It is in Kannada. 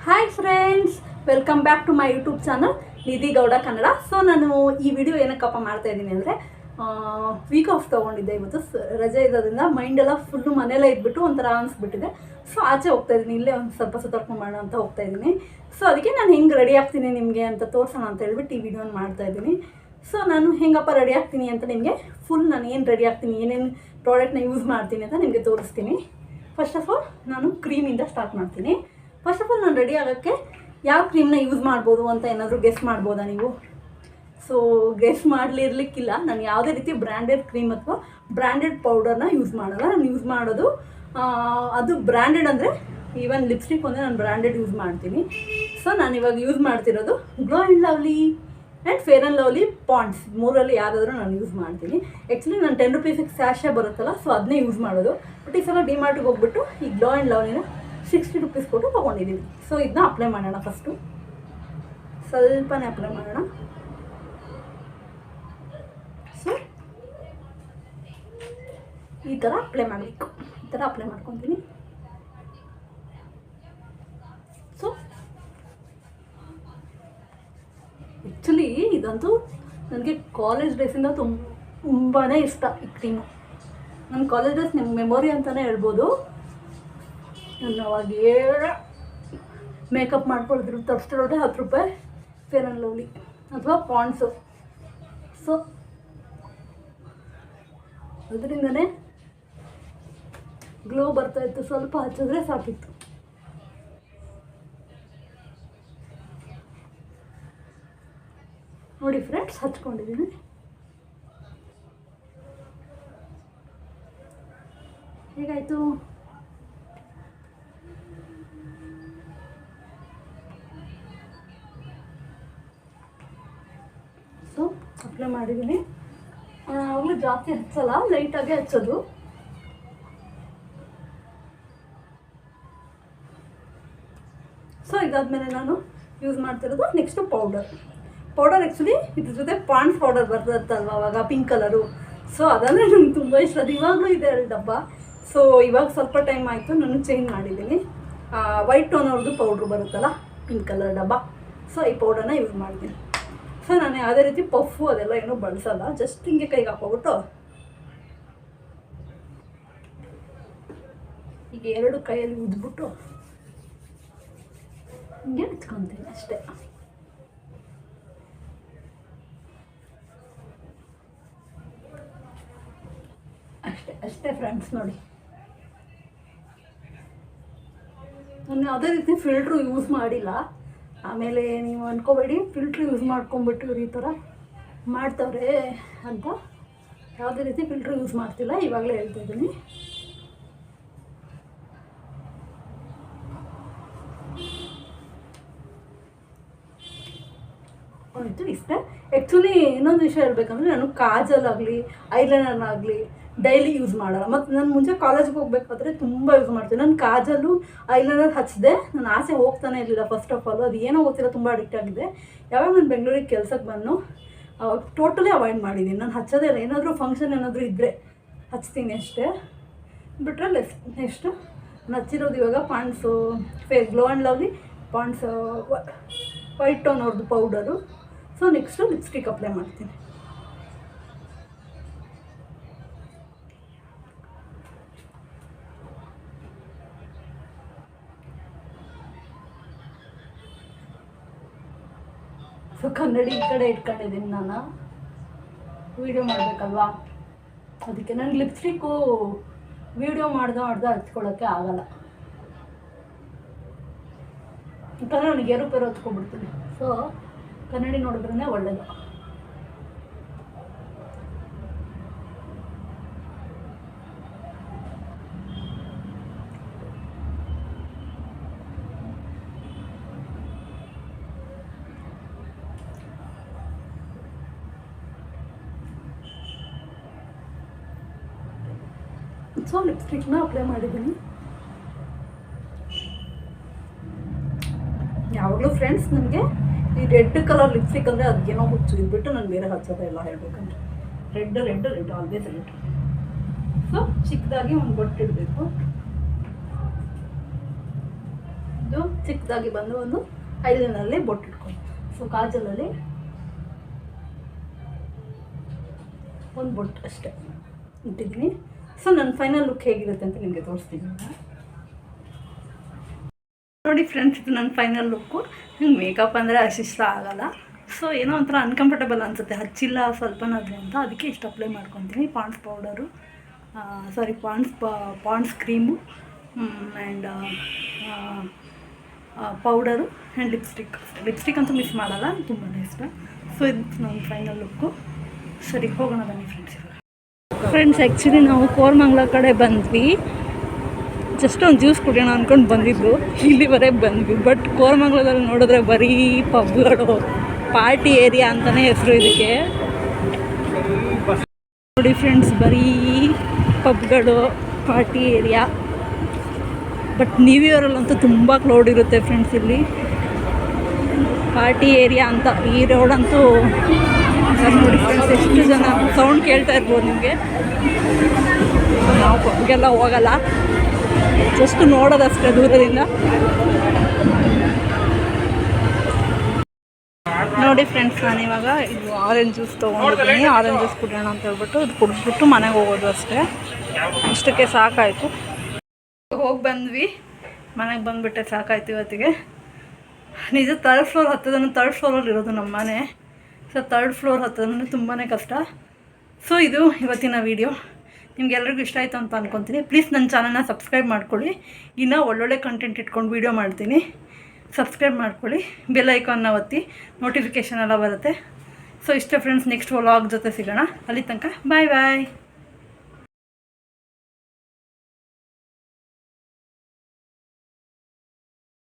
Hi friends, welcome back to my YouTube channel Nidhi Gowda Kannada. So ನಾನು ಈ ವಿಡಿಯೋ ಏನಕ್ಕಪ್ಪ ಮಾಡ್ತಾ ಇದ್ದೀನಿ ಅಂದರೆ, ವೀಕ್ ಆಫ್ ತೊಗೊಂಡಿದ್ದೆ. ಇವತ್ತು ರಜೆ ಇರೋದ್ರಿಂದ ಮೈಂಡೆಲ್ಲ ಫುಲ್ಲು ಮನೆಯಲ್ಲೇ ಇದ್ಬಿಟ್ಟು ಒಂಥರ ಅನಿಸ್ಬಿಟ್ಟಿದೆ. ಸೊ ಆಚೆ ಹೋಗ್ತಾಯಿದ್ದೀನಿ, ಇಲ್ಲೇ ಒಂದು ಸ್ವಲ್ಪ ಸುತ್ತಾಡ್ಕೊಂಡು ಅಂತ ಹೋಗ್ತಾಯಿದ್ದೀನಿ. ಸೊ ಅದಕ್ಕೆ ನಾನು ಹೆಂಗೆ ರೆಡಿ ಆಗ್ತೀನಿ ನಿಮಗೆ ಅಂತ ತೋರಿಸೋಣ ಅಂತ ಹೇಳ್ಬಿಟ್ಟು ಈ ವಿಡಿಯೋನ ಮಾಡ್ತಾಯಿದ್ದೀನಿ. ಸೊ ನಾನು ಹೆಂಗಪ್ಪ ರೆಡಿ ಆಗ್ತೀನಿ ಅಂತ ನಿಮಗೆ ನಾನು ಏನು ರೆಡಿ ಆಗ್ತೀನಿ, ಏನೇನು ಪ್ರಾಡಕ್ಟ್ನ ಯೂಸ್ ಮಾಡ್ತೀನಿ ಅಂತ ನಿಮಗೆ ತೋರಿಸ್ತೀನಿ. ಫಸ್ಟ್ ಆಫ್ ಆಲ್ ನಾನು ಕ್ರೀಮಿಂದ ಸ್ಟಾರ್ಟ್ ಮಾಡ್ತೀನಿ. ಫಸ್ಟ್ ಆಫ್ ಆಲ್ ನಾನು ರೆಡಿ ಆಗೋಕ್ಕೆ ಯಾವ ಕ್ರೀಮ್ನ ಯೂಸ್ ಮಾಡ್ಬೋದು ಅಂತ ಏನಾದರೂ ಗೆಸ್ ಮಾಡ್ಬೋದಾ ನೀವು? ಸೊ ಗೆಸ್ ಮಾಡಲಿರ್ಲಿಕ್ಕಿಲ್ಲ. ನಾನು ಯಾವುದೇ ರೀತಿ ಬ್ರ್ಯಾಂಡೆಡ್ ಕ್ರೀಮ್ ಅಥವಾ ಬ್ರ್ಯಾಂಡೆಡ್ ಪೌಡರ್ನ ಯೂಸ್ ಮಾಡೋಲ್ಲ. ನಾನು ಯೂಸ್ ಮಾಡೋದು ಅದು ಬ್ರ್ಯಾಂಡೆಡ್ ಅಂದರೆ ಈವನ್ ಲಿಪ್ಸ್ಟಿಕ್ ಒಂದೇ ನಾನು ಬ್ರ್ಯಾಂಡೆಡ್ ಯೂಸ್ ಮಾಡ್ತೀನಿ. ಸೊ ನಾನು ಇವಾಗ ಯೂಸ್ ಮಾಡ್ತಿರೋದು glow and lovely and fair and lovely Pond's, ಮೂರಲ್ಲಿ ಯಾವುದಾದ್ರೂ ನಾನು ಯೂಸ್ ಮಾಡ್ತೀನಿ. ಆ್ಯಕ್ಚುಲಿ ನಾನು 10 ರೂಪೀಸಿಗೆ ಸ್ಯಾಶೆ ಬರುತ್ತಲ್ಲ, ಸೊ ಅದನ್ನೇ ಯೂಸ್ ಮಾಡೋದು. ಬಟ್ ಈ ಸಲ ಡಿಮಾರ್ಟಿಗೆ ಹೋಗ್ಬಿಟ್ಟು ಈ ಗ್ಲೋ ಆ್ಯಂಡ್ ಲವ್ಲಿನ 60 ರೂಪೀಸ್ ಕೊಟ್ಟು ತೊಗೊಂಡಿದ್ದೀನಿ. ಸೊ ಇದನ್ನ ಅಪ್ಲೈ ಮಾಡೋಣ. ಫಸ್ಟು ಸ್ವಲ್ಪನೇ ಅಪ್ಲೈ ಮಾಡೋಣ. ಸೊ ಈ ಥರ ಅಪ್ಲೈ ಮಾಡಬೇಕು. ಈ ಥರ ಅಪ್ಲೈ ಮಾಡ್ಕೊತೀನಿ. ಸೊ ಆ್ಯಕ್ಚುಲಿ ಇದಂತೂ ನನಗೆ ಕಾಲೇಜ್ ಡೇಸಿಂದ ತುಂಬಾ ಇಷ್ಟ ಈ ಕ್ರೀಮು. ನನ್ನ ಕಾಲೇಜ್ ಡೇಸ್ ನಿಮ್ಮ ಮೆಮೊರಿ ಅಂತಲೇ ಹೇಳ್ಬೋದು. ನಾನು ಅವಾಗ ಮೇಕಪ್ ಮಾಡ್ಕೊಳ್ತಿರೋ ತರಿಸ್ತಿರೋದೆ 10 ರೂಪಾಯಿ ಫೇರ್ ಆ್ಯಂಡ್ ಲವ್ಲಿ ಅಥವಾ ಪಾಂಡ್ಸು. ಸೊ ಅದರಿಂದನೇ ಗ್ಲೋ ಬರ್ತಾಯಿತ್ತು. ಸ್ವಲ್ಪ ಹಚ್ಚಿದ್ರೆ ಸಾಕಿತ್ತು. ನೋಡಿ ಫ್ರೆಂಡ್ಸ್, ಹಚ್ಕೊಂಡಿದ್ದೀನಿ. ಹೇಗಾಯಿತು? ಸೊ ಅಪ್ಲೈ ಮಾಡಿದ್ದೀನಿ. ಆವಾಗಲೂ ಜಾಸ್ತಿ ಹಚ್ಚಲ್ಲ, ಲೈಟಾಗೆ ಹಚ್ಚೋದು. ಸೊ ಇದಾದಮೇಲೆ ನಾನು ಯೂಸ್ ಮಾಡ್ತಿರೋದು ನೆಕ್ಸ್ಟು ಪೌಡರ್. ಆ್ಯಕ್ಚುಲಿ ಇದ್ರ ಜೊತೆ ಪಾಂಡ್ಸ್ ಪೌಡರ್ ಬರ್ತದಲ್ವ ಅವಾಗ ಪಿಂಕ್ ಕಲರು. ಸೊ ಅದಂದರೆ ನನಗೆ ತುಂಬ ಇಷ್ಟ. ಅದು ಇವಾಗಲೂ ಇದೆ 2 ಡಬ್ಬ. ಸೊ ಇವಾಗ ಸ್ವಲ್ಪ ಟೈಮ್ ಆಯಿತು ನಾನು ಚೇಂಜ್ ಮಾಡಿದ್ದೀನಿ. ವೈಟ್ ಟೋನ್ ಅವ್ರದ್ದು ಪೌಡ್ರು ಬರುತ್ತಲ್ಲ, ಪಿಂಕ್ ಕಲರ್ ಡಬ್ಬ. ಸೊ ಈ ಪೌಡರ್ನ ಯೂಸ್ ಮಾಡ್ತೀನಿ. ಸೊ ನಾನು ಯಾವುದೇ ರೀತಿ ಪಫು ಅದೆಲ್ಲ ಏನೂ ಬಳಸಲ್ಲ. ಜಸ್ಟ್ ಹಿಂಗೆ ಕೈಗೆ ಹಾಕೋಬಿಟ್ಟು ಈಗ 2 ಕೈಯಲ್ಲಿ ಉಜ್ಬಿಟ್ಟು ಹಿಂಗೆ ಹಚ್ಕೊತೀನಿ ಅಷ್ಟೇ. ಅಷ್ಟೇ ಫ್ರೆಂಡ್ಸ್. ನೋಡಿ, ನಾನು ಯಾವುದೇ ರೀತಿ ಫಿಲ್ಟ್ರು ಯೂಸ್ ಮಾಡಿಲ್ಲ. ಆಮೇಲೆ ನೀವು ಅಂದ್ಕೋಬೇಡಿ ಫಿಲ್ಟ್ರ್ ಯೂಸ್ ಮಾಡ್ಕೊಂಬಿಟ್ಟು ಈ ಥರ ಮಾಡ್ತವ್ರೆ ಅಂತ. ಯಾವುದೇ ರೀತಿ ಫಿಲ್ಟ್ರ್ ಯೂಸ್ ಮಾಡ್ತಿಲ್ಲ, ಇವಾಗಲೇ ಹೇಳ್ತಾ ಇದ್ದೀನಿ. ಆಯಿತು, ಇಷ್ಟೇ. ಆ್ಯಕ್ಚುಲಿ ಇನ್ನೊಂದು ವಿಷಯ ಹೇಳ್ಬೇಕಂದ್ರೆ, ನಾನು ಕಾಜಲ್ ಆಗಲಿ ಐಲೈನರ್ ಆಗಲಿ ಡೈಲಿ ಯೂಸ್ ಮಾಡಲ್ಲ. ಮತ್ತು ನಾನು ಮುಂಚೆ ಕಾಲೇಜ್ಗೆ ಹೋಗ್ಬೇಕಾದ್ರೆ ತುಂಬ ಯೂಸ್ ಮಾಡ್ತೀನಿ. ನಾನು ಕಾಜಲ್ಲು ಐಲೈನರ್ ಹಚ್ಚಿದೆ, ನಾನು ಆಸೆ ಹೋಗ್ತಾನೆ ಇರಲಿಲ್ಲ. ಫಸ್ಟ್ ಆಫ್ ಆಲ್ ಅದು ಏನೋ ಗೊತ್ತಿಲ್ಲ, ತುಂಬ ಅಡಿಕ್ಟ್ ಆಗಿದೆ. ಯಾವಾಗ ನಾನು ಬೆಂಗಳೂರಿಗೆ ಕೆಲಸಕ್ಕೆ ಬಂದು ಟೋಟಲಿ ಅವಾಯ್ಡ್ ಮಾಡಿದ್ದೀನಿ. ನಾನು ಹಚ್ಚೋದೇ ಇಲ್ಲ. ಏನಾದರೂ ಫಂಕ್ಷನ್ ಏನಾದರೂ ಇದ್ದರೆ ಹಚ್ತೀನಿ ಅಷ್ಟೇ, ಬಿಟ್ಟರೆ ನೆಕ್ಸ್ಟು ನಾನು ಹಚ್ಚಿರೋದು ಇವಾಗ Pond's glow and lovely Pond's white tone ಅವ್ರದ್ದು powder. So next lipstick apply ಮಾಡ್ತೀನಿ. ಸೊ ಕನ್ನಡಿ ಈ ಕಡೆ ಇಟ್ಕೊಂಡಿದ್ದೀನಿ. ನಾನು ವೀಡಿಯೋ ಮಾಡಬೇಕಲ್ವಾ, ಅದಕ್ಕೆ ನನಗೆ ಲಿಪ್ಸ್ಟಿಕ್ಕು ವೀಡಿಯೋ ಮಾಡ್ದೆ ಹಚ್ಕೊಳ್ಳೋಕ್ಕೆ ಆಗಲ್ಲ. ಯಾಕಂದರೆ ನನಗೆ ಏರುಪೇರು ಹಚ್ಕೊಂಡ್ಬಿಡ್ತೀನಿ. ಸೊ ಕನ್ನಡಿ ನೋಡಿದ್ರೇ ಒಳ್ಳೆಯದು. ಸೊ ಲಿಪ್ಸ್ಟಿಕ್ನ ಅಪ್ಲೈ ಮಾಡಿದ್ದೀನಿ. ಯಾವಾಗಲೂ ಫ್ರೆಂಡ್ಸ್ ನನಗೆ ಈ ರೆಡ್ ಕಲರ್ ಲಿಪ್ಸ್ಟಿಕ್ ಅಂದರೆ ಅದಕ್ಕೇನೋ ಹುಚ್ಚು. ಇದ್ಬಿಟ್ಟು ನಾನು ಬೇರೆ ಹಚ್ಚೋದೇ ಇಲ್ಲ ಹೇಳಬೇಕಂದ್ರೆ. Red always red. ಸೊ ಚಿಕ್ಕದಾಗಿ ಒಂದು ಬೊಟ್ಟು ಇಡಬೇಕು. ಇದು ಚಿಕ್ಕದಾಗಿ ಬಂದು ಒಂದು ಐಲಿನಲ್ಲಿ ಬೊಟ್ಟು ಇಟ್ಕೊಂಡು. ಸೊ ಕಾಜಲಲ್ಲಿ ಒಂದು ಬೊಟ್ಟು ಅಷ್ಟೇ ಇಟ್ಟಿದ್ದೀನಿ. ಸೊ ನನ್ನ ಫೈನಲ್ ಲುಕ್ ಹೇಗಿರುತ್ತೆ ಅಂತ ನಿಮಗೆ ತೋರಿಸ್ತೀನಿ. ನೋಡಿ ಫ್ರೆಂಡ್ಸ್, ಇದು ನನ್ನ ಫೈನಲ್ ಲುಕ್ಕು. ಹಿಂಗೆ ಮೇಕಪ್ ಅಂದರೆ ಅಷ್ಟಿಷ್ಟ ಆಗಲ್ಲ. ಸೊ ಏನೋ ಒಂಥರ ಅನ್ಕಂಫರ್ಟಬಲ್ ಅನಿಸುತ್ತೆ, ಹಚ್ಚಿಲ್ಲ ಸ್ವಲ್ಪನಾದರೆ ಅಂತ. ಅದಕ್ಕೆ ಇಷ್ಟು ಅಪ್ಲೈ ಮಾಡ್ಕೊತೀನಿ. Pond's powder, Pond's cream and powder and lipstick ಅಂತೂ ಮಿಸ್ ಮಾಡಲ್ಲ, ತುಂಬಾ ಇಷ್ಟ. ಸೊ ಇದು ನನ್ನ ಫೈನಲ್ ಲುಕ್ಕು. ಸರಿ, ಹೋಗೋಣ ಬನ್ನಿ ಫ್ರೆಂಡ್ಸ್. ಆ್ಯಕ್ಚುಲಿ ನಾವು ಕೋರಮಂಗ್ಲ ಕಡೆ ಬಂದ್ವಿ. ಜಸ್ಟ್ ಒಂದು ಜ್ಯೂಸ್ ಕುಡಿಯೋಣ ಅಂದ್ಕೊಂಡು ಬಂದಿದ್ದು, ಇಲ್ಲಿವರೆಗೆ ಬಂದ್ವಿ. ಬಟ್ ಕೋರಮಂಗ್ಲದಲ್ಲಿ ನೋಡಿದ್ರೆ ಬರೀ ಪಬ್ಗಳು, ಪಾರ್ಟಿ ಏರಿಯಾ ಅಂತಲೇ ಹೆಸರು ಇದಕ್ಕೆ. ನೋಡಿ ಫ್ರೆಂಡ್ಸ್, ಬರೀ ಪಬ್ಗಳು, ಪಾರ್ಟಿ ಏರಿಯಾ. ಬಟ್ ನ್ಯೂ ಇಯರಲ್ಲಂತೂ ತುಂಬ ಕ್ಲೌಡ್ ಇರುತ್ತೆ ಫ್ರೆಂಡ್ಸ್. ಇಲ್ಲಿ ಪಾರ್ಟಿ ಏರಿಯಾ ಅಂತ ಈ ರೋಡಂತೂ ನೋಡಿ ಫ್ರೆಂಡ್ಸ್, ಎಷ್ಟು ಜನ. ಸೌಂಡ್ ಕೇಳ್ತಾ ಇರ್ಬೋದು ನಿಮಗೆ. ನಾವು ಪಬ್ಗೆಲ್ಲ ಹೋಗಲ್ಲ, ಜಸ್ಟ್ ನೋಡೋದಷ್ಟೇ ದೂರದಿಂದ. ನೋಡಿ ಫ್ರೆಂಡ್ಸ್, ನಾನಿವಾಗ ಇದು ಆರೆಂಜ್ ಜ್ಯೂಸ್ ತೊಗೊಂಡಿದ್ದೀನಿ. ಆರೆಂಜ್ ಜ್ಯೂಸ್ ಕುಡಿಯೋಣ ಅಂತ ಹೇಳ್ಬಿಟ್ಟು ಇದು ಕುಡಿದ್ಬಿಟ್ಟು ಮನೆಗೆ ಹೋಗೋದು ಅಷ್ಟೇ. ಇಷ್ಟಕ್ಕೆ ಸಾಕಾಯಿತು. ಹೋಗಿ ಬಂದ್ವಿ, ಮನೆಗೆ ಬಂದುಬಿಟ್ಟೆ, ಸಾಕಾಯ್ತು ಇವತ್ತಿಗೆ. ನಿಜ ಥರ್ಡ್ ಫ್ಲೋರ್ ಹತ್ತೋದನ್ನು, ಥರ್ಡ್ ಫ್ಲೋರಲ್ಲಿ ಇರೋದು ನಮ್ಮ ಮನೆ. ಸೊ ಥರ್ಡ್ ಫ್ಲೋರ್ ಹತ್ತೋದನ್ನು ತುಂಬಾ ಕಷ್ಟ. ಸೊ ಇದು ಇವತ್ತಿನ ವೀಡಿಯೋ. ನಿಮ್ಗೆಲ್ರಿಗೂ ಇಷ್ಟ ಆಯಿತು ಅಂತ ಅಂದ್ಕೊತೀನಿ. ಪ್ಲೀಸ್ ನನ್ನ ಚಾನಲ್ನ ಸಬ್ಸ್ಕ್ರೈಬ್ ಮಾಡ್ಕೊಳ್ಳಿ. ಇನ್ನೂ ಒಳ್ಳೊಳ್ಳೆ ಕಂಟೆಂಟ್ ಇಟ್ಕೊಂಡು ವೀಡಿಯೋ ಮಾಡ್ತೀನಿ. ಸಬ್ಸ್ಕ್ರೈಬ್ ಮಾಡ್ಕೊಳ್ಳಿ, ಬೆಲ್ ಐಕಾನ್ನ ಒತ್ತಿ, ನೋಟಿಫಿಕೇಷನ್ ಎಲ್ಲ ಬರುತ್ತೆ. ಸೊ ಇಷ್ಟೇ ಫ್ರೆಂಡ್ಸ್, ನೆಕ್ಸ್ಟ್ ವ್ಲಾಗ್ ಜೊತೆ ಸಿಗೋಣ. ಅಲ್ಲಿ ತನಕ ಬಾಯ್ ಬಾಯ್.